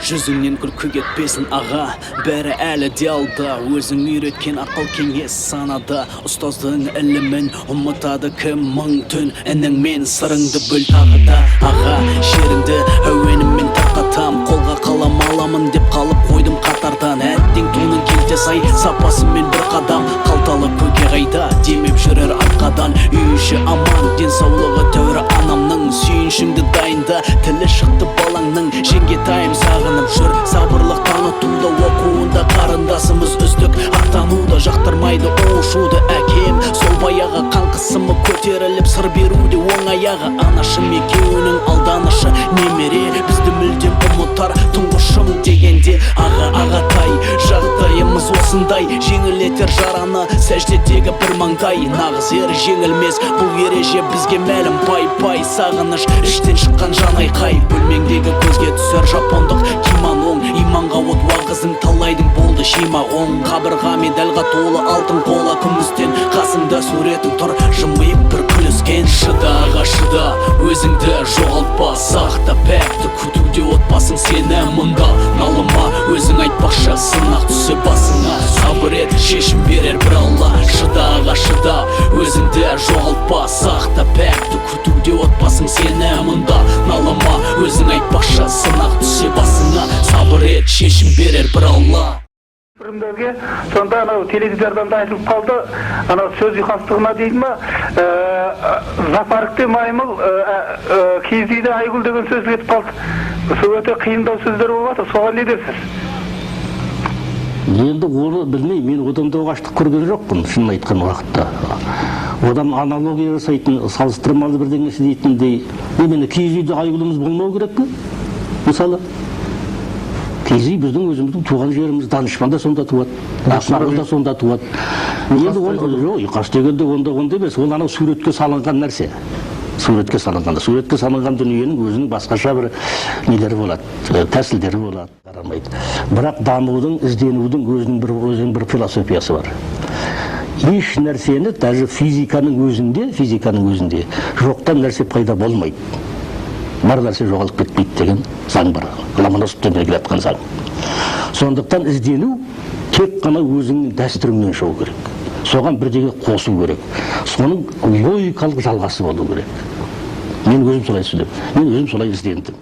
Жүзіңнен күлкі кетпесін аға, бәрі әлі де алда. Өзің үйреткен ақыл кеңес санада, ұстаздың ілімін ұмытады кім мың түн. Інің мен сырыңды бөл тағы да аға, шеріңді әуеніммен тарқатам. Қолға қалам аламын деп қалып қойдым қатардан. Әттең туның келте сай, сапасымен бір қадам. Қалталы көке қайда демеп жүрер арқадан. Үй іші аман, денсаулығы тәуірі анамның. Сүйіншіңді дайында, тілі шықты балаңның. Жеңгетайым сағынып жүр, сабырлық танытуда. Оқуында қарындасымыз үздік, ақтануда. Жақтырмайды оушуды әкем, сол баяғы қан қысымы көтеріліп сыр беруде оң аяғы. Анашым екеуінің алданышы немере, бізді мүлдем ұмытар тұңғышым дегенде. Аға ағатай, жағдайымыз осындай, жеңілетер жараны сәждедегі бір маңдай. Нағыз ер жеңілмес, бұл ереже бізге мәлім. Пай сағыныш, іштен шыққан жан айқай. Бөлмеңдегі көзге түсер жапондық кимоноң, иманға от уағызың талайдың болды шимағоң. Қабырға медальға толы алтын қола күмістен, қасыңда суретің тұр жымиып бір күліскен. Шыда аға шыда, өзіңді жоғалтпа, сақта пәкті күтуде отбасың сені мұнда. Налыма өзің айтпақшы, сынақ түссе басыңа. Сабыр ет, шешім берер бір алла. Шыда аға шыда, өзіңді жоғалтпа, сақта пәкті күтуде отбасың сені мұнда. Налыма өзің айтпақшы, сынақ түссе басыңа. Сабыр ет, шешім берер бір алла. Сонда анау теледидардан да айтылып қалды, анау сөз ұйқастығына дейді ма, Запарыкте маймыл, киіз үйде айгүл деген сөз кетіп қалды. Сол өте қиындау сөздер болады, соған не дерсіз? Енді оны білмеймін, мен одан да оғаштық көрген жоқпын, шынын айтқан уақытта. Одан аналогия жасайтын, салыстырмалы бірдеңесі дейтіндей, мені киіз үйде айгүліміз болмау керек пе? Мысалы, киіз үй біздің өзіміздің туған жеріміз, Данышпан да сонда туады, Ақмарал да сонда туады. Енді ол ұйқас дегенде онда емес, ол анау суретке салынған нәрсе. Суретке салынған дүниенің өзінің басқаша бір нелері болады, тәсілдері болады, қарамайды. Бірақ дамудың, ізденудің өзінің бір философиясы бар. Еш нәрсені, даже физиканың өзінде жоқтан нәрсе пайда болмайды. Бар нәрсе жоғалып кетпейді деген заң бар. Ломоносовтан белгілеп заң. Сондықтан іздену тек қана өзіңнің дәстүріңнен шығу керек. Соған бірдеңе қосу керек. Соның логикалық жалғасы болу керек. Мен өзім солай іздендім.